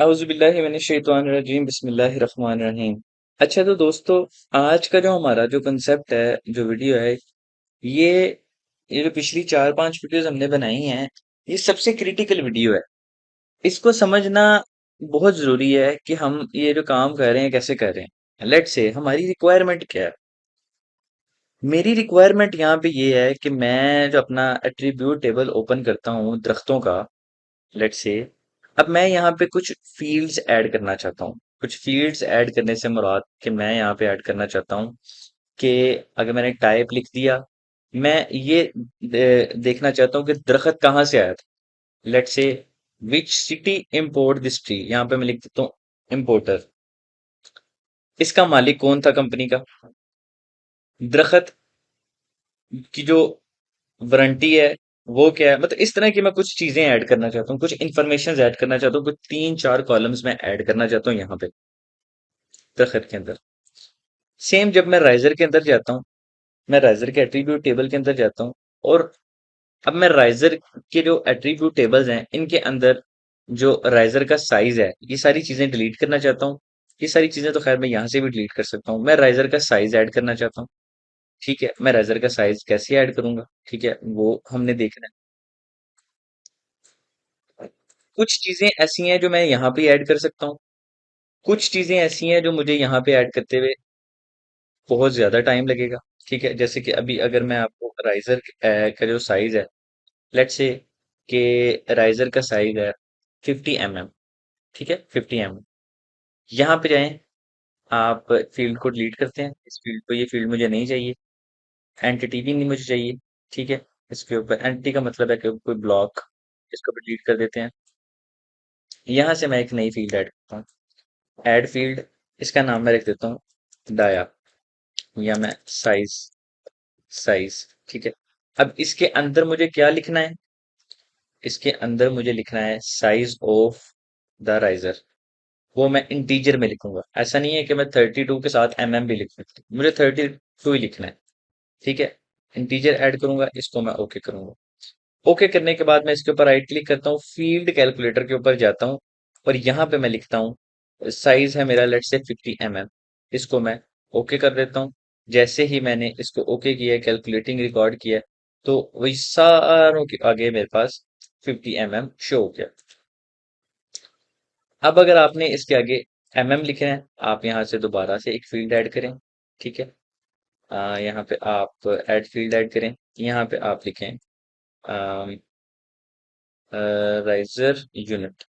औज़ुबिल्लाहि मिनश्शैतानिर्रजीम बिस्मिल्लाहिर्रहमानिर्रहीम। अच्छा तो दोस्तों, आज का जो हमारा जो कंसेप्ट है, जो वीडियो है, ये ये जो पिछली 4-5 वीडियोज़ हमने बनाई हैं, ये सबसे क्रिटिकल वीडियो है। इसको समझना बहुत ज़रूरी है कि हम ये जो काम कर रहे हैं, कैसे कर रहे हैं। लेट्स से हमारी रिक्वायरमेंट क्या है? मेरी रिक्वायरमेंट यहाँ पे ये है कि मैं जो अपना एट्रीब्यूट टेबल ओपन करता हूँ दरख्तों का, लेट्स से अब मैं यहाँ पे कुछ फील्ड्स ऐड करना चाहता हूँ। कुछ फील्ड्स ऐड करने से मुराद कि मैं यहाँ पे ऐड करना चाहता हूँ कि अगर मैंने टाइप लिख दिया, मैं ये देखना चाहता हूँ कि दरख्त कहाँ से आया था। Let's say which city import this tree, यहाँ पे मैं लिख देता हूँ इम्पोर्टर। इसका मालिक कौन था कंपनी का? दरख्त की जो वारंटी है वो क्या है? मतलब इस तरह की मैं कुछ चीजें ऐड करना चाहता हूँ, कुछ इंफॉर्मेशन ऐड करना चाहता हूँ, कुछ 3-4 कॉलम्स में ऐड करना चाहता हूँ यहाँ पे दरख्त के अंदर। सेम जब मैं राइजर के अंदर जाता हूँ, मैं राइजर के एट्रीब्यूट टेबल के अंदर जाता हूँ और अब मैं राइजर के जो एट्रीब्यूट टेबल्स हैं इनके अंदर जो राइजर का साइज है, ये सारी चीजें डिलीट करना चाहता हूँ। ये सारी चीजें तो खैर मैं यहाँ से भी डिलीट कर सकता हूँ। मैं राइजर का साइज ऐड करना चाहता हूँ। ठीक है, मैं राइजर का साइज कैसे ऐड करूंगा? ठीक है, वो हमने देखना है। कुछ चीजें ऐसी हैं जो मैं यहाँ पे ऐड कर सकता हूँ, कुछ चीजें ऐसी हैं जो मुझे यहाँ पे ऐड करते हुए बहुत ज्यादा टाइम लगेगा। ठीक है, जैसे कि अभी अगर मैं आपको राइजर का जो साइज है, लेट्स से कि राइजर का साइज है 50 mm। ठीक है, 50 mm। यहाँ पे जाएं, आप फील्ड को डिलीट करते हैं, इस फील्ड को, ये फील्ड मुझे नहीं चाहिए। एंटिटी भी नहीं मुझे चाहिए। ठीक है, इसके ऊपर एंटिटी का मतलब है कि कोई ब्लॉक, इसको भी डिलीट कर देते हैं। यहाँ से मैं एक नई फील्ड ऐड करता हूँ, ऐड फील्ड। इसका नाम मैं रख देता हूँ डाया, या मैं साइज, साइज। ठीक है, अब इसके अंदर मुझे क्या लिखना है? इसके अंदर मुझे लिखना है साइज ऑफ द राइजर। वो मैं इंटीजर में लिखूंगा। ऐसा नहीं है कि मैं 32 के साथ भी लिख सकता हूँ, मुझे 32 ही लिखना है। ठीक है, इंटीजर ऐड करूंगा, इसको मैं ओके करूंगा। ओके करने के बाद मैं इसके ऊपर राइट क्लिक करता हूँ, फील्ड कैलकुलेटर के ऊपर जाता हूँ और यहाँ पे मैं लिखता हूँ साइज है मेरा लेट से 50 mm। इसको मैं ओके कर देता हूँ। जैसे ही मैंने इसको ओके किया, कैलकुलेटिंग रिकॉर्ड किया, तो वही सारों के आगे मेरे पास 50 mm शो हो गया। अब अगर आपने इसके आगे लिखे हैं, आप यहाँ से दोबारा से एक फील्ड ऐड करें। ठीक है, यहाँ पे आप ऐड फील्ड ऐड करें, यहाँ पे आप लिखें राइजर यूनिट,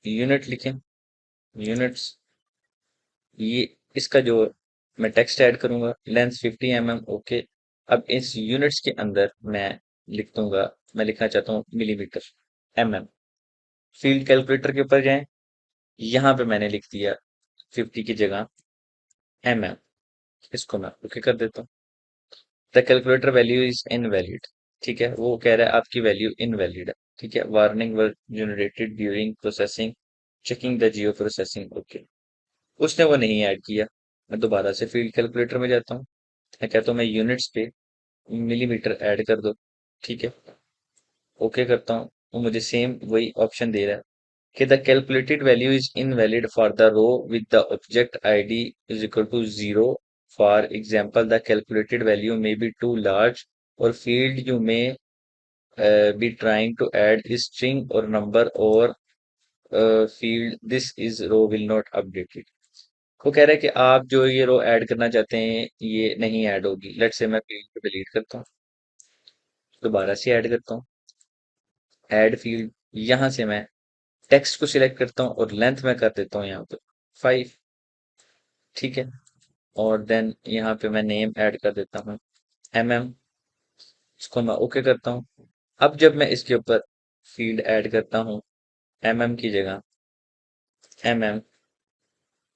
यूनिट लिखें, यूनिट्स। ये इसका जो मैं टेक्स्ट ऐड करूंगा, लेंथ 50 mm। ओके, अब इस यूनिट्स के अंदर मैं लिख दूंगा, मैं लिखना चाहता हूँ मिलीमीटर, फील्ड कैलकुलेटर के ऊपर जाएं, यहाँ पे मैंने लिख दिया 50 की जगह इसको मैं ओके कर देता हूँ। The calculator value is invalid. ठीक है, वो कह रहा है आपकी वैल्यू इनवैलिड है। ठीक है, warning were generated during processing, checking the Jio processing. Okay, उसने वो नहीं ऐड किया। मैं दोबारा से फील्ड कैलकुलेटर में जाता हूँ, मैं कहता हूँ मैं यूनिट्स पे मिलीमीटर ऐड कर दो। ठीक है, ओके करता हूँ, वो मुझे सेम वही ऑप्शन दे रहा है कि the calculated value is invalid for the row with the object ID is equal to 0। For example the calculated value may be too large or field you may be trying to add is string or number or field this is row will not updated. वो कह रहा है कि आप जो ये रो add करना चाहते हैं ये नहीं ऐड होगी। लेट से मैं फील्ड को डिलीट करता हूँ, दोबारा से ऐड करता हूँ, ऐड फील्ड। यहाँ से मैं टेक्स्ट को सिलेक्ट करता हूँ और लेंथ में कर देता हूँ यहाँ पे 5। ठीक है, और देन यहाँ पे मैं नेम ऐड कर देता हूँ इसको मैं ओके करता हूँ। अब जब मैं इसके ऊपर फील्ड ऐड करता हूँ की जगह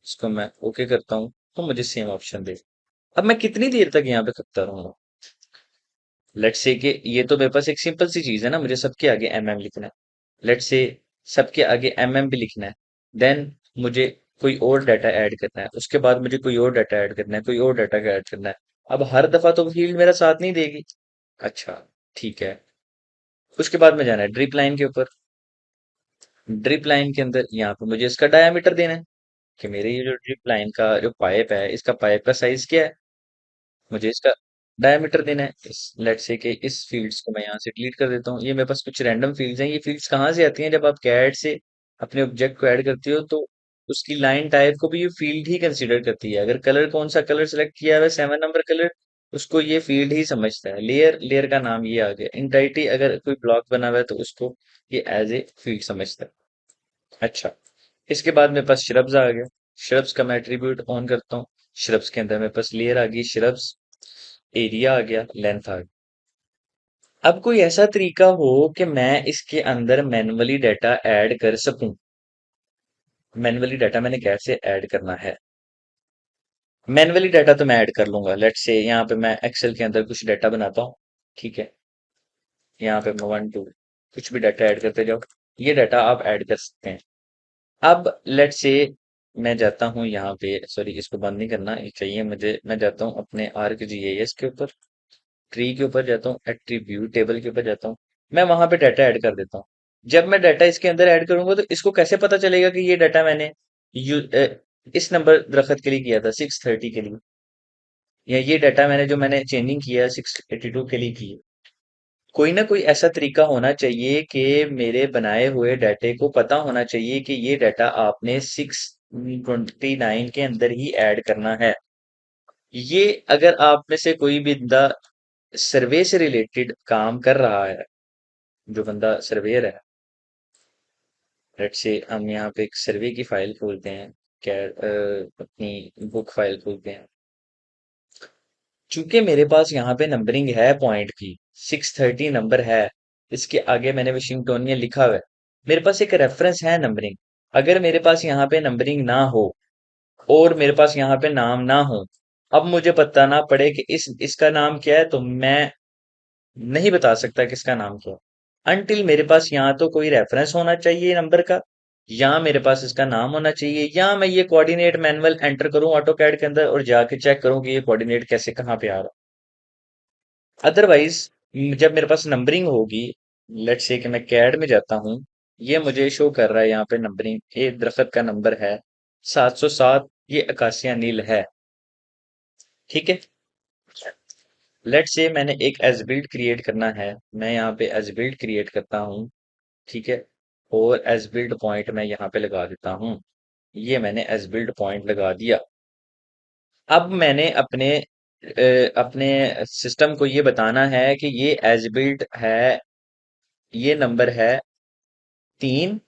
इसको मैं ओके करता हूँ, तो मुझे सेम ऑप्शन दे। अब मैं कितनी देर तक यहाँ पे करता रहूंगा? लेट्स से कि ये तो मेरे पास एक सिंपल सी चीज है ना, मुझे सबके आगे लिखना है। लेट्स से सबके आगे भी लिखना है, देन मुझे कोई और डाटा ऐड करना है, उसके बाद मुझे कोई और डाटा ऐड करना है, कोई और डाटा ऐड करना है। अब हर दफा तो फील्ड मेरा साथ नहीं देगी। अच्छा, ठीक है, उसके बाद में जाना है ड्रिप लाइन के ऊपर। ड्रिप लाइन के अंदर यहाँ पे मुझे इसका डायामीटर देना है कि मेरे ये जो ड्रिप लाइन का जो पाइप है, इसका पाइप का साइज क्या है, मुझे इसका डायमीटर देना है। इस लेट्स से कि इस फील्ड्स को मैं यहाँ से डिलीट कर देता हूँ। ये मेरे पास कुछ रैंडम फील्ड्स हैं। ये फील्ड्स कहाँ से आती हैं? जब आप कैड से अपने ऑब्जेक्ट को ऐड करते हो तो उसकी लाइन टाइप को भी ये फील्ड ही कंसीडर करती है। अगर कलर कौन सा कलर सेलेक्ट किया हुआ है, 7 नंबर कलर, उसको ये फील्ड ही समझता है। लेयर, लेयर का नाम ये आ गया। इंटाइटी अगर कोई ब्लॉक बना हुआ है तो उसको ये एज ए फील्ड समझता है। अच्छा, इसके बाद मेरे पास श्रब्स आ गया। श्रब्स का मैं एट्रीब्यूट ऑन करता हूँ। श्रब्स के अंदर मेरे पास लेयर आ गई श्रब्स, एरिया आ गया, लेंथ आ गई। अब कोई ऐसा तरीका हो कि मैं इसके अंदर मैन्युअली डाटा ऐड कर सकूं। मैन्युअली डाटा मैंने कैसे ऐड करना है? मैन्युअली डाटा तो मैं ऐड कर लूंगा। लेट्स से यहाँ पे मैं एक्सेल के अंदर कुछ डाटा बनाता हूँ। ठीक है, यहाँ पे मैं 1 2 कुछ भी डाटा ऐड करते जाओ। ये डाटा आप ऐड कर सकते हैं। अब लेट्स से मैं जाता हूँ यहाँ पे, सॉरी इसको बंद नहीं करना ये चाहिए मुझे। मैं जाता हूँ अपने आर्क जीआईएस के ऊपर, ट्री के ऊपर जाता हूँ, एट्रीब्यूट टेबल के ऊपर जाता हूँ। मैं वहां पे डाटा ऐड कर देता हूँ। जब मैं डाटा इसके अंदर ऐड करूंगा तो इसको कैसे पता चलेगा कि ये डाटा मैंने इस नंबर दरखत के लिए किया था 630 के लिए, या ये डाटा मैंने चेंजिंग किया 682 के लिए की है। कोई ना कोई ऐसा तरीका होना चाहिए कि मेरे बनाए हुए डाटे को पता होना चाहिए कि ये डाटा आपने 629 के अंदर ही ऐड करना है। ये अगर आप में से कोई भी बंदा सर्वे से रिलेटेड काम कर रहा है, जो बंदा सर्वेयर है, लेट्स से हम यहाँ पे एक सर्वे की फाइल खोलते हैं, क्या अपनी बुक फाइल खोलते हैं। चूंकि मेरे पास यहाँ पे नंबरिंग है पॉइंट की, 630 नंबर है, इसके आगे मैंने वाशिंगटोनियन लिखा हुआ है, मेरे पास एक रेफरेंस है नंबरिंग। अगर मेरे पास यहाँ पे नंबरिंग ना हो और मेरे पास यहाँ पे नाम ना हो, अब मुझे पता ना पड़े कि इस इसका नाम क्या है, तो मैं नहीं बता सकता किसका नाम क्या है। अनटिल मेरे पास यहाँ तो कोई रेफरेंस होना चाहिए नंबर का, या मेरे पास इसका नाम होना चाहिए, या मैं ये कोऑर्डिनेट मैनुअल एंटर करूं ऑटो कैड के अंदर और जाके चेक करूं कि ये कोऑर्डिनेट कैसे कहाँ पे आ रहा है। अदरवाइज जब मेरे पास नंबरिंग होगी, लेट्स से कि मैं कैड में जाता हूँ, ये मुझे शो कर रहा है यहाँ पे नंबरिंग, ये दरख्त का नंबर है 707, ये अकासिया नील है। ठीक है, लेट्स से मैंने एक एज बिल्ड क्रिएट करना है, मैं यहाँ पे एज बिल्ड क्रिएट करता हूँ। ठीक है, और एज बिल्ड पॉइंट मैं यहाँ पे लगा देता हूँ। ये मैंने एज बिल्ड पॉइंट लगा दिया। अब मैंने अपने सिस्टम को ये बताना है कि ये एज बिल्ड है, ये नंबर है 3,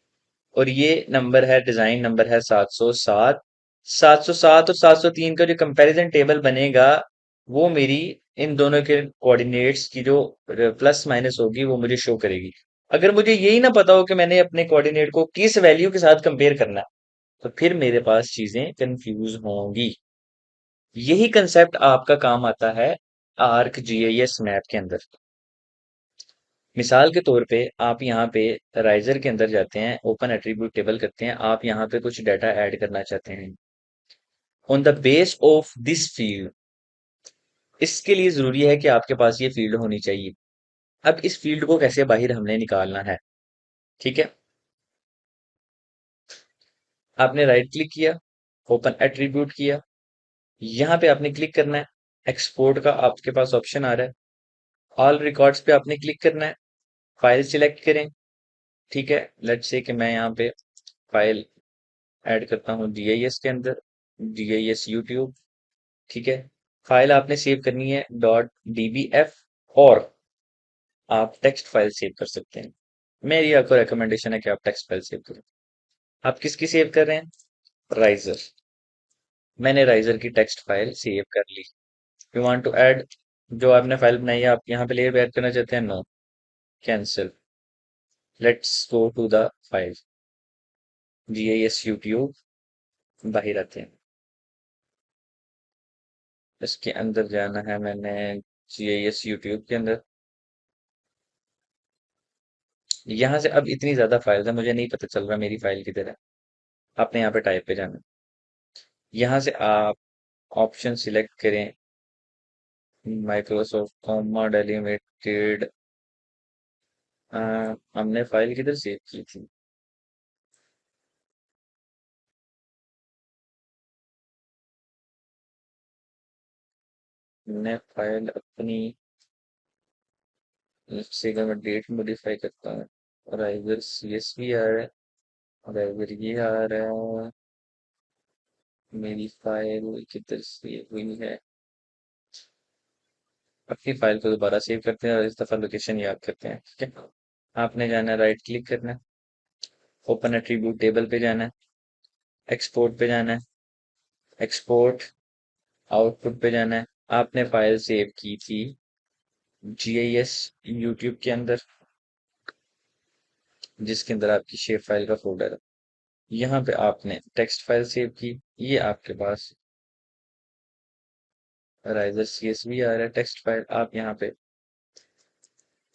और ये नंबर है, डिजाइन नंबर है 707। 707 और 703 का जो कंपैरिजन टेबल बनेगा, वो मेरी इन दोनों के कोऑर्डिनेट्स की जो प्लस माइनस होगी वो मुझे शो करेगी। अगर मुझे यही ना पता हो कि मैंने अपने कोऑर्डिनेट को किस वैल्यू के साथ कंपेयर करना है, तो फिर मेरे पास चीजें कंफ्यूज होंगी। यही कंसेप्ट आपका काम आता है आर्क जीआईएस मैप के अंदर। मिसाल के तौर पे आप यहाँ पे राइजर के अंदर जाते हैं, ओपन एट्रीब्यूट टेबल करते हैं, आप यहाँ पे कुछ डाटा ऐड करना चाहते हैं। On the base of this field, इसके लिए जरूरी है कि आपके पास ये फील्ड होनी चाहिए। अब इस फील्ड को कैसे बाहर हमने निकालना है? ठीक है, आपने राइट क्लिक किया, ओपन एट्रीब्यूट किया, यहाँ पे आपने क्लिक करना है, एक्सपोर्ट का आपके पास ऑप्शन आ रहा है, ऑल रिकॉर्ड्स पे आपने क्लिक करना है, फाइल सिलेक्ट करें। ठीक है, लेट्स से कि मैं यहाँ पे फाइल ऐड करता हूँ जीआईएस के अंदर, जीआईएस यूट्यूब। ठीक है, फाइल आपने सेव करनी है .dbf, और आप टेक्स्ट फाइल सेव कर सकते हैं। मेरी आपको रिकमेंडेशन है कि आप टेक्स्ट फाइल सेव करें। आप किसकी सेव कर रहे हैं? राइजर। मैंने राइजर की टेक्स्ट फाइल सेव कर ली। यू वांट टू ऐड, जो आपने फाइल बनाई है आप यहाँ पे लेयर ऐड करना चाहते हैं? No, cancel. Let's go to the file GIS YouTube, बाहर आते हैं, इसके अंदर जाना है मैंने, जीआईएस यूट्यूब के अंदर। यहाँ से अब इतनी ज्यादा फाइल है, मुझे नहीं पता चल रहा मेरी फाइल किधर है। आपने यहाँ पे टाइप पे जाना है, यहाँ से आप ऑप्शन सिलेक्ट करें, माइक्रोसॉफ्ट कॉमा डेलिमिटेड। हमने फाइल किधर सेव की थी? मैं फाइल अपनी से अगर मैं डेट मॉडिफाई करता हूँ और इधर CSV आ रहा है और इधर ये आ रहा है, मेरी फाइल किधर से हुई है। अपनी फाइल को दोबारा सेव करते हैं और इस दफा लोकेशन याद करते हैं। ठीक है, आपने जाना है, राइट क्लिक करना है, ओपन एट्रीब्यूट टेबल पे जाना है, एक्सपोर्ट पे जाना है, एक्सपोर्ट आउटपुट पे जाना है। आपने फाइल सेव की थी GIS यूट्यूब के अंदर, जिसके अंदर आपकी शेप फाइल का फोल्डर है। यहाँ पे आपने टेक्स्ट फाइल सेव की, ये आपके पास राइजर CSV आ रहा है टेक्स्ट फाइल। आप यहाँ पे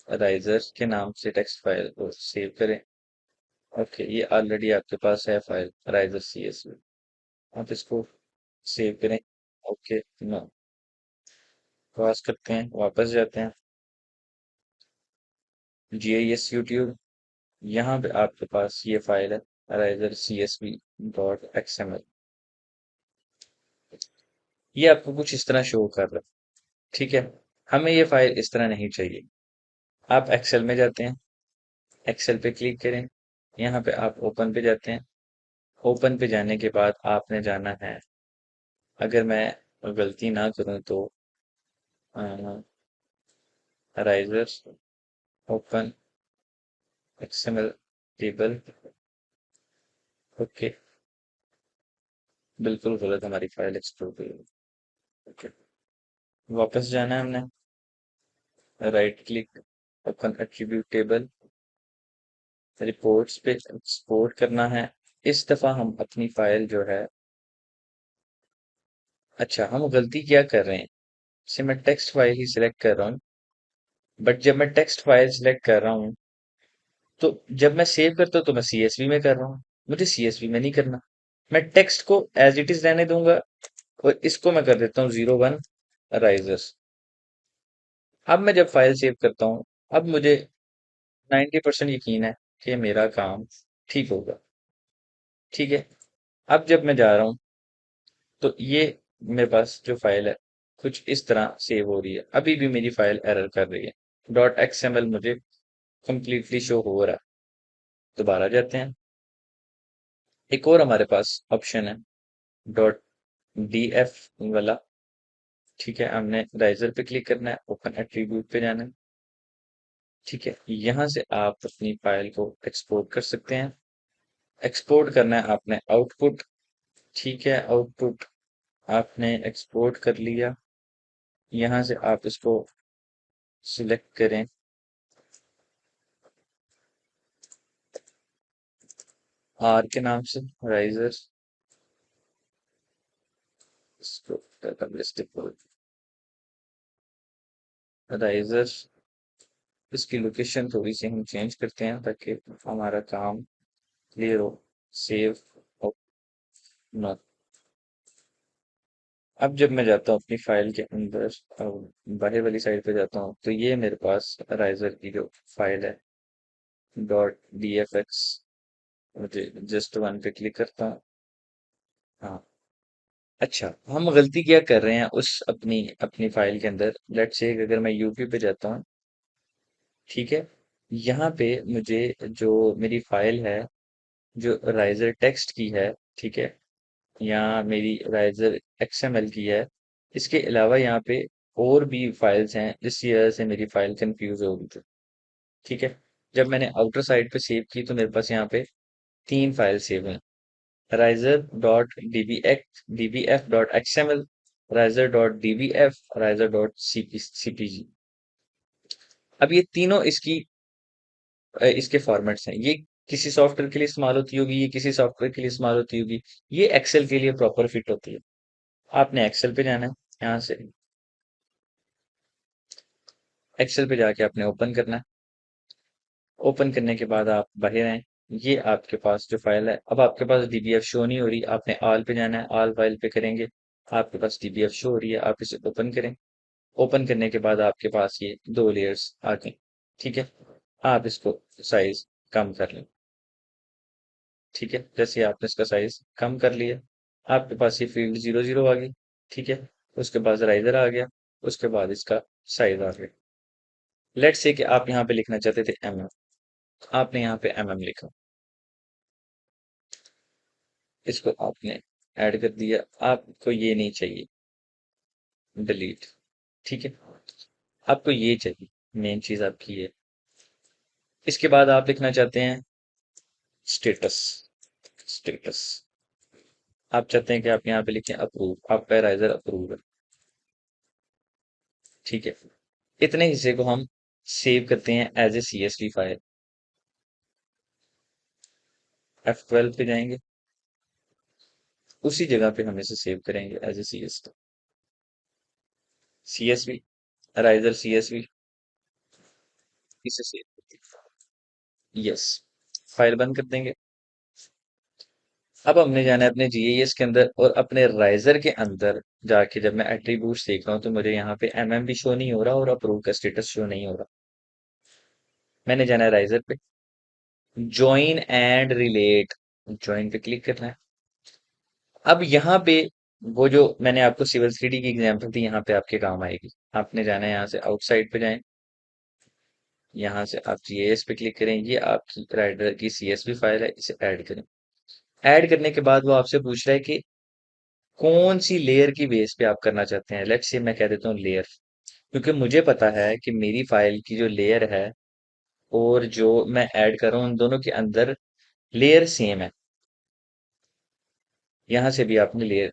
राइजर के नाम से टेक्स्ट फाइल को सेव करें। ओके, ये ऑलरेडी आपके पास है फाइल राइजर CSV। आप इसको सेव करें। ओके, नो, पॉज करते हैं, वापस जाते हैं, GIS यूट्यूब। यहाँ पे आपके पास ये फाइल है राइजर CSV.xml। ये आपको कुछ इस तरह शो कर रहा है। ठीक है, हमें ये फाइल इस तरह नहीं चाहिए। आप एक्सेल में जाते हैं, एक्सेल पे क्लिक करें, यहाँ पे आप ओपन पे जाते हैं। ओपन पे जाने के बाद आपने जाना है, अगर मैं गलती ना करूँ तो riser open XML table. Okay, बिल्कुल गलत, हमारी फाइल एक्सप्लोर हुई। ओके, वापस जाना है हमने, right click, open attribute table, reports पे एक्सपोर्ट करना है। इस दफा हम अपनी फाइल जो है, अच्छा हम गलती क्या कर रहे हैं, से मैं टेक्स्ट फाइल ही सिलेक्ट कर रहा हूँ, बट जब मैं टेक्स्ट फाइल सिलेक्ट कर रहा हूँ तो जब मैं सेव करता हूँ तो मैं CSV में कर रहा हूँ, मुझे CSV में नहीं करना। मैं टेक्स्ट को एज इट इज रहने दूंगा और इसको मैं कर देता हूँ 01 राइजर्स। अब मैं जब फाइल सेव करता हूँ, अब मुझे 90% यकीन है कि मेरा काम ठीक होगा। ठीक है, अब जब मैं जा रहा हूँ तो ये मेरे पास जो फाइल है कुछ इस तरह सेव हो रही है। अभी भी मेरी फाइल एरर कर रही है, .xml मुझे कंप्लीटली शो हो रहा है। दोबारा जाते हैं, एक और हमारे पास ऑप्शन है .df वाला। ठीक है, हमने राइजर पे क्लिक करना है, ओपन एट्रीब्यूट पे जाना है। ठीक है, यहाँ से आप अपनी फाइल को एक्सपोर्ट कर सकते हैं। एक्सपोर्ट करना है आपने आउटपुट। ठीक है, आउटपुट आपने एक्सपोर्ट कर लिया। यहाँ से आप इसको सिलेक्ट करें, आर के नाम से राइजर, इसको राइजर, इसकी लोकेशन थोड़ी सी हम चेंज करते हैं ताकि हमारा काम क्लियर हो। Save, not. अब जब मैं जाता हूँ अपनी फाइल के अंदर बाहर वाली साइड पे जाता हूँ तो ये मेरे पास राइजर की जो फाइल है .dfx, मुझे जस्ट वन पे क्लिक करता हूँ। हाँ, अच्छा हम गलती क्या कर रहे हैं उस अपनी अपनी फाइल के अंदर, लेट्स से अगर मैं यूपी पे जाता हूँ। ठीक है, यहाँ पे मुझे जो मेरी फाइल है जो राइजर टेक्स्ट की है, ठीक है, यहाँ मेरी राइजर XML की है, इसके अलावा यहाँ पे और भी फाइल्स हैं, इस वजह से मेरी फाइल कंफ्यूज हो गई थी। ठीक है, जब मैंने आउटर साइड पे सेव की तो मेरे पास यहाँ पे 3 फाइल सेव हैं, riser.dbf.xml, riser.dbf, riser.cpg। अब ये तीनों इसके फॉर्मेट्स हैं। ये किसी सॉफ्टवेयर के लिए इस्तेमाल होती होगी, ये किसी सॉफ्टवेयर के लिए इस्तेमाल होती होगी, ये एक्सेल के लिए प्रॉपर फिट होती है। आपने एक्सेल पे जाना है, यहाँ से एक्सेल पे जाके आपने ओपन करना है। ओपन करने के बाद आप बाहर आए, ये आपके पास जो फाइल है, अब आपके पास DBF शो नहीं हो रही, आपने ऑल पे जाना है, ऑल फाइल पे करेंगे, आपके पास DBF शो हो रही है, आप इसे ओपन करें। ओपन करने के बाद आपके पास ये 2 लेयर्स आ गई। ठीक है, आप इसको साइज कम कर लें। ठीक है, जैसे आपने इसका साइज कम कर लिया, आपके पास ये फील्ड 00 आ गई। ठीक है, उसके बाद राइजर आ गया। उसके बाद इसका साइज आ गया। लेट्स से कि आप यहाँ पे लिखना चाहते थे आपने यहाँ पे लिखा, इसको आपने ऐड कर दिया। आपको ये नहीं चाहिए, डिलीट। ठीक है, आपको ये चाहिए, मेन चीज आपकी ये। इसके बाद आप लिखना चाहते हैं स्टेटस। स्टेटस आप चाहते हैं कि आप यहाँ पे लिखें अप्रूव, आपका राइजर अप्रूव है। ठीक है, इतने हिस्से को हम सेव करते हैं as a CSV file. F12 पे जाएंगे, उसी जगह पे हम इसे सेव करेंगे एज ए CSV, राइजर CSV, इसे सेव करते हैं। यस, फाइल बंद कर देंगे। अब हमने जाना है अपने GIS के अंदर, और अपने राइजर के अंदर जाके जब मैं एट्रीब्यूट्स देख रहा हूँ तो मुझे यहाँ पे भी शो नहीं हो रहा और अप्रूव का स्टेटस शो नहीं हो रहा। मैंने जाना है राइजर पे, ज्वाइन एंड रिलेट, ज्वाइन पे क्लिक करना है। अब यहाँ पे वो जो मैंने आपको सिविल 3D की एग्जांपल दी, यहाँ पे आपके काम आएगी। आपने जाना है यहाँ से आउटसाइड पे जाएं, यहाँ से आप GIS पे क्लिक करें, ये आपकी राइडर की CSV फाइल है, इसे ऐड करें। ऐड करने के बाद वो आपसे पूछ रहा है कि कौन सी लेयर की बेस पे आप करना चाहते हैं। लेट्स से मैं कह देता हूँ लेयर, क्योंकि मुझे पता है कि मेरी फाइल की जो लेयर है और जो मैं ऐड कर रहा हूँ उन दोनों के अंदर लेयर सेम है। यहाँ से भी आपने layer,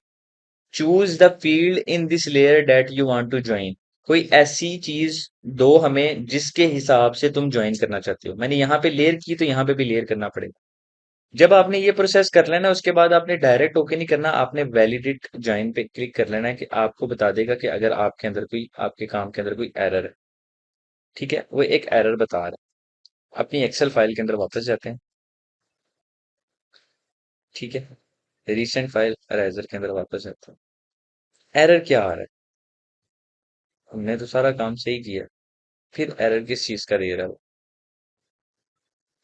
choose the field in this layer that you want to join, कोई ऐसी चीज दो हमें जिसके हिसाब से तुम ज्वाइन करना चाहते हो। मैंने यहाँ पे लेयर की तो यहाँ पे भी लेयर करना पड़ेगा। जब आपने ये प्रोसेस कर लेना, उसके बाद आपने डायरेक्ट ओके नहीं करना, आपने वैलिडेट ज्वाइन पे क्लिक कर लेना है, कि आपको बता देगा कि अगर आपके अंदर कोई, आपके काम के अंदर कोई एरर है। ठीक है, वो एक एरर बता रहा है। अपनी एक्सेल फाइल के अंदर वापस जाते हैं। ठीक है, रिसेंट फाइल अरेजर के अंदर वापस जाते हैं। एरर क्या आ रहा है? हमने तो सारा काम सही किया, फिर एरर किस चीज का दे रहा है?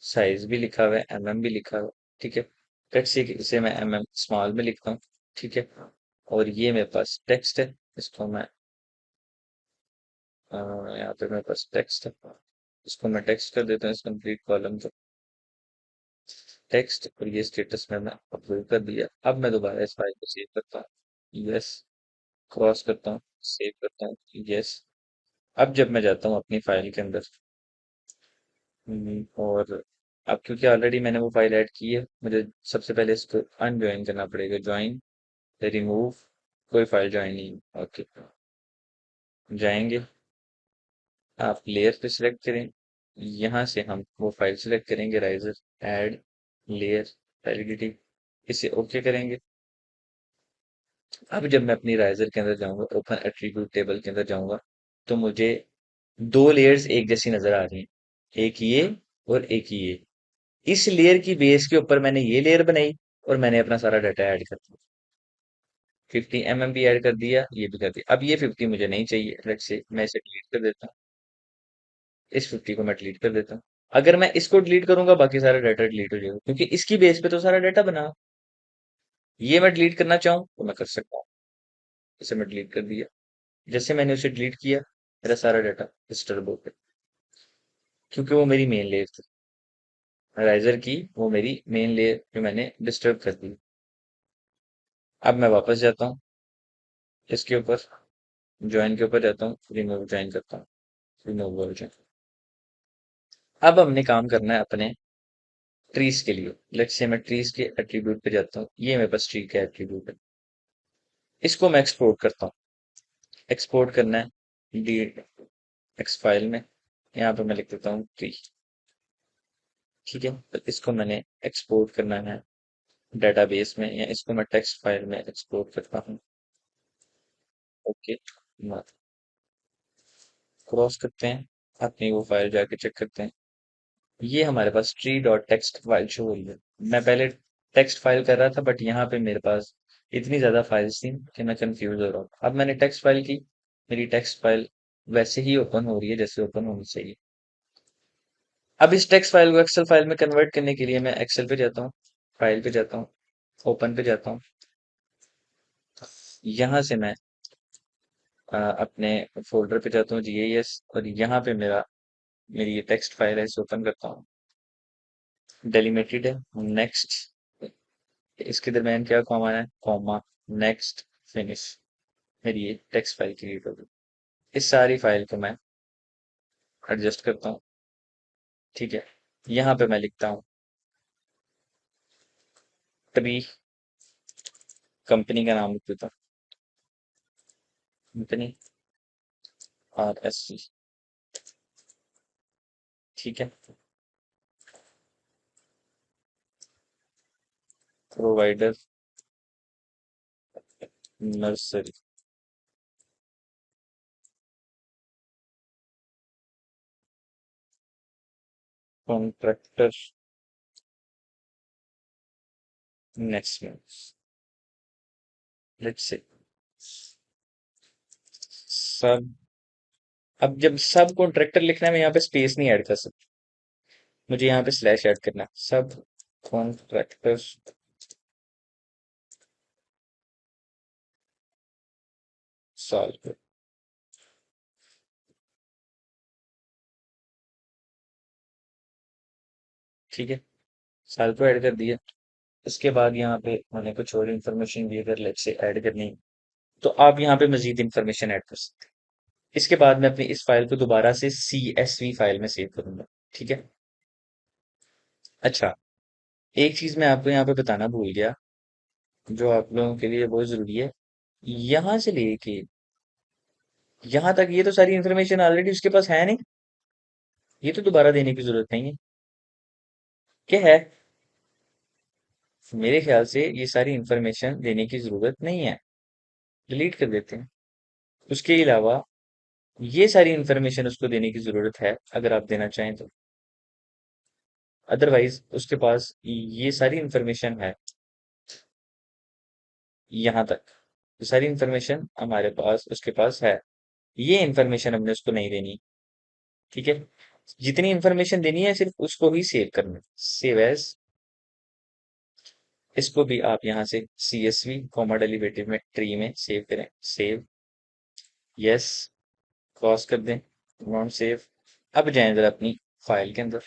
साइज भी लिखा हुआ है, भी लिखा हुआ है। ठीक है, टेक्स्ट इसे मैं स्मॉल में लिखता हूँ। ठीक है, और ये मेरे पास टेक्स्ट है, इसको मैं यहाँ पे मेरे पास टेक्स्ट है, इसको मैं टेक्स्ट कर देता हूँ इस कंप्लीट कॉलम को, टेक्स्ट। और ये स्टेटस में मैं अपलोड कर दिया। अब मैं दोबारा इस फाइल को सेव करता हूँ, यस, क्रॉस करता हूँ, सेव करता हूँ, यस। अब जब मैं जाता हूँ अपनी फाइल के अंदर, और अब क्योंकि ऑलरेडी मैंने वो फाइल ऐड की है, मुझे सबसे पहले इसको अनजॉइन करना पड़ेगा। ज्वाइन, रिमूव, कोई फाइल ज्वाइन नहीं। ओके, जाएंगे, आप लेयर पे सिलेक्ट करें, यहाँ से हम वो फाइल सिलेक्ट करेंगे, राइजर, ऐड, लेयर, वैलिडिटी, इसे ओके करेंगे। अब जब मैं अपनी राइजर के अंदर जाऊंगा, ओपन एट्रीब्यूट टेबल के अंदर जाऊंगा, तो मुझे दो लेयर्स एक जैसी नजर आ रही हैं, एक ये और एक ये। इस लेयर की बेस के ऊपर मैंने ये लेयर बनाई और मैंने अपना सारा डाटा ऐड कर दिया। 50 भी ऐड कर दिया, ये भी कर दिया। अब ये 50 मुझे नहीं चाहिए, लेट्स से मैं इसे डिलीट कर देता हूँ। इस 50 को मैं डिलीट कर देता हूँ। अगर मैं इसको डिलीट करूंगा, बाकी सारा डाटा डिलीट हो जाएगा, क्योंकि इसकी बेस पे तो सारा डाटा बना। ये मैं डिलीट करना चाहूँ तो मैं कर सकता हूँ, इसे मैं डिलीट कर दिया। जैसे मैंने उसे डिलीट किया, मेरा सारा डाटा डिस्टर्ब हो गया, क्योंकि वो मेरी मेन लेयर थी। राइजर की वो मेरी मेन लेयर जो मैंने डिस्टर्ब कर दी। अब मैं वापस जाता हूँ इसके ऊपर, ज्वाइन के ऊपर जाता हूँ, रिमूव ज्वाइन करता हूँ, रिमूव ज्वाइन। अब हमने काम करना है अपने ट्रीज के लिए। लेट्स से मैं ट्रीज के एट्रीब्यूट पे जाता हूँ, ये मेरे पास ट्री का एट्रीब्यूट है, इसको मैं एक्सपोर्ट करता हूँ। एक्सपोर्ट करना है डी एक्स फाइल में, यहाँ पे मैं लिख देता हूँ ट्री। ठीक है, तो इसको मैंने एक्सपोर्ट करना है डेटाबेस में, या इसको मैं टेक्स्ट फाइल में एक्सपोर्ट करता हूँ। ओके, क्रॉस करते हैं, अपनी वो फाइल जाके चेक करते हैं। ये हमारे पास tree dot text file show हो रही है। मैं पहले टेक्स्ट फाइल कर रहा था, बट यहाँ पे मेरे पास इतनी ज्यादा फाइल्स थी कि मैं कंफ्यूज हो रहा हूँ। अब मैंने टेक्स्ट फाइल की, मेरी टेक्स्ट फाइल वैसे ही ओपन हो रही है जैसे ओपन होनी चाहिए। अब इस टेक्स्ट फाइल को एक्सेल फाइल में कन्वर्ट करने के लिए मैं एक्सेल पे जाता हूँ, फाइल पे जाता हूँ, ओपन पे जाता हूँ, यहाँ से मैं अपने फोल्डर पे जाता हूँ जीआईएस, और यहाँ पे मेरी ये टेक्स्ट फाइल है, इसे ओपन करता हूँ। डेलिमिटेड है। नेक्स्ट, इसके दरम्यान क्या कॉमा है, कॉमा, नेक्स्ट, फिनिश। मेरी ये टेक्स्ट फाइल क्रिएट हो गई। इस सारी फाइल को मैं एडजस्ट करता हूँ। ठीक है, यहाँ पे मैं लिखता हूँ ट्री, कंपनी का नाम लिख देता हूँ, कंपनी, RSC। ठीक है, provider, nursery, contractor, next month. Let's say सब, अब जब सब कॉन्ट्रैक्टर लिखना है, मैं यहाँ पे स्पेस नहीं ऐड कर सकता, मुझे यहाँ पे स्लैश ऐड करना है। सब कॉन्ट्रैक्टर साल पे। ठीक है, साल को ऐड कर दिया। इसके बाद यहाँ पे मैंने कुछ और इन्फॉर्मेशन भी अगर लेट्स से ऐड करनी है, तो आप यहाँ पे मजीद इन्फॉर्मेशन ऐड कर सकते हैं। इसके बाद मैं अपनी इस फाइल को दोबारा से CSV फाइल में सेव करूंगा। ठीक है। अच्छा, एक चीज मैं आपको यहाँ पे बताना भूल गया, जो आप लोगों के लिए बहुत जरूरी है। यहाँ से लेके यहाँ तक ये तो सारी इन्फॉर्मेशन ऑलरेडी उसके पास है नहीं, ये तो दोबारा देने की जरूरत नहीं है। क्या है, मेरे ख्याल से ये सारी इन्फॉर्मेशन देने की जरूरत नहीं है, डिलीट कर देते हैं। उसके अलावा ये सारी इन्फॉर्मेशन उसको देने की जरूरत है, अगर आप देना चाहें तो। अदरवाइज उसके पास ये सारी इन्फॉर्मेशन है यहाँ तक, ये सारी इन्फॉर्मेशन हमारे पास उसके पास है। ये इन्फॉर्मेशन हमने उसको नहीं देनी। ठीक है, जितनी इन्फॉर्मेशन देनी है सिर्फ उसको ही सेव करना है। सेव एज, इसको भी आप यहाँ से CSV कॉमा डेरिवेटिव में ट्री में सेव करें। सेव, यस, क्रॉस कर दें, नॉट सेव। अब जाएं जरा अपनी फाइल के अंदर,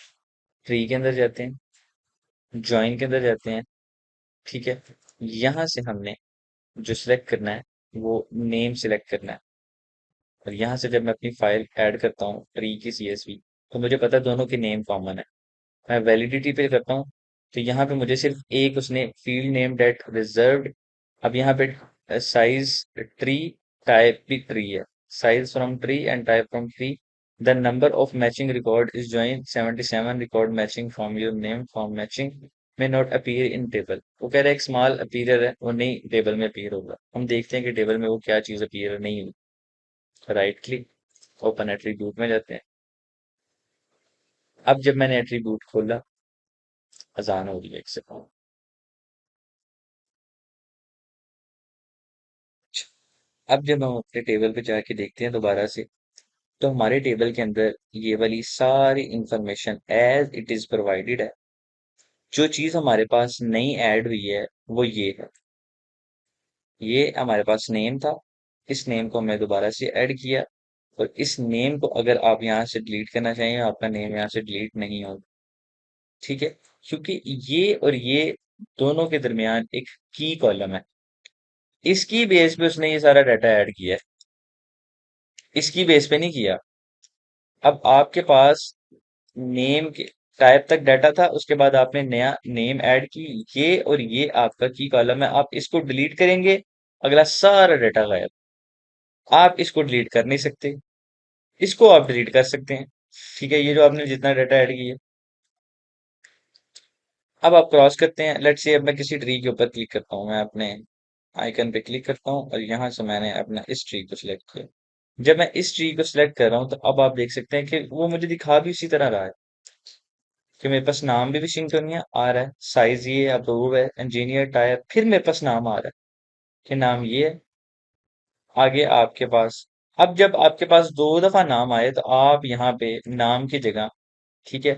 ट्री के अंदर जाते हैं, ज्वाइन के अंदर जाते हैं। ठीक है, यहाँ से हमने जो सिलेक्ट करना है वो नेम सिलेक्ट करना है। और यहाँ से जब मैं अपनी फाइल ऐड करता हूँ ट्री की CSV, तो मुझे पता है दोनों के नेम कॉमन है। मैं वैलिडिटी पे करता हूँ, तो यहाँ पे मुझे सिर्फ एक उसने फील्ड नेम डेट रिजर्व्ड। अब यहाँ पे साइज ट्री, टाइप भी ट्री है, size from tree and type from tree. The number of matching record is join 77 record matching from your name from matching में नॉट अपीयर इन टेबल। वो कह रहा है एक स्मॉल अपीयर है, वो नहीं टेबल में अपीयर होगा। हम देखते हैं कि टेबल में वो क्या चीज अपीयर नहीं हुई। राइट क्लिक, ओपन एट्रीब्यूट में जाते हैं। अब जब मैंने एट्रीब्यूट खोला, अजान हो रही है, एक सेकंड। अब जब हम अपने टेबल पे जाके देखते हैं दोबारा से, तो हमारे टेबल के अंदर ये वाली सारी information as it is provided है। जो चीज हमारे पास नई ऐड हुई है वो ये है, ये हमारे पास नेम था, इस नेम को हमने दोबारा से ऐड किया। और इस नेम को अगर आप यहाँ से डिलीट करना चाहिए, आपका नेम यहाँ से डिलीट नहीं होगा। ठीक है, क्योंकि ये और ये दोनों के दरमियान एक की कॉलम है, इसकी बेस पे उसने ये सारा डाटा ऐड किया है, इसकी बेस पे नहीं किया। अब आपके पास नेम के टाइप तक डाटा था, उसके बाद आपने नया नेम ऐड की, ये और ये आपका की कॉलम है। आप इसको डिलीट करेंगे, अगला सारा डाटा गायब। आप इसको डिलीट कर नहीं सकते, इसको आप डिलीट कर सकते हैं। ठीक है, ये जो आपने जितना डाटा ऐड किया। अब आप क्रॉस करते हैं, लेट्स से अब मैं किसी ट्री के ऊपर क्लिक करता हूँ, मैं अपने आइकन पे क्लिक करता हूँ और यहाँ से मैंने अपना इस ट्री को सिलेक्ट किया। जब मैं इस ट्री को सिलेक्ट कर रहा हूँ, तो अब आप देख सकते हैं कि वो मुझे दिखा भी उसी तरह रहा है, कि मेरे पास नाम भी विशिंगटोनिया आ रहा है, साइज ये अप्रूव है, इंजीनियर टाइप, फिर मेरे पास नाम आ रहा है कि नाम ये है। आगे आपके पास, अब जब आपके पास दो दफा नाम आए, तो आप यहाँ पे नाम की जगह, ठीक है,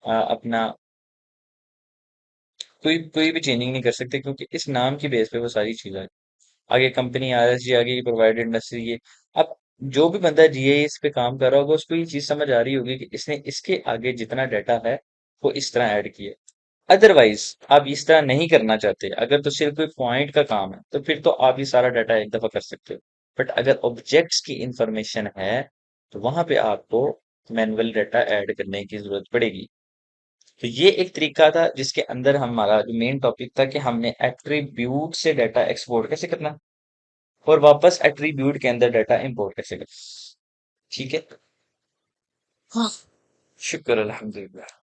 अपना कोई कोई भी चेंजिंग नहीं कर सकते, क्योंकि इस नाम की बेस पे वो सारी चीजें हैं। आगे कंपनी आरएसजी आ गई, प्रोवाइडेड इंडस्ट्री ये। अब जो भी बंदा जीआईएस पे काम कर रहा होगा उसको ये चीज समझ आ रही होगी कि इसने इसके आगे जितना डाटा है वो इस तरह ऐड किया। अदरवाइज आप इस तरह नहीं करना चाहते, अगर तो सिर्फ कोई पॉइंट का काम है तो फिर तो आप ये सारा डाटा एक दफा कर सकते हो। बट अगर ऑब्जेक्ट्स की इंफॉर्मेशन है तो वहां पे आपको मैनुअल डाटा ऐड करने की जरूरत पड़ेगी। तो ये एक तरीका था जिसके अंदर हमारा जो मेन टॉपिक था कि हमने एट्रीब्यूट से डाटा एक्सपोर्ट कैसे करना और वापस एट्रीब्यूट के अंदर डाटा इंपोर्ट कैसे करना। ठीक है। हाँ। शुक्र अल्हम्दुलिल्लाह।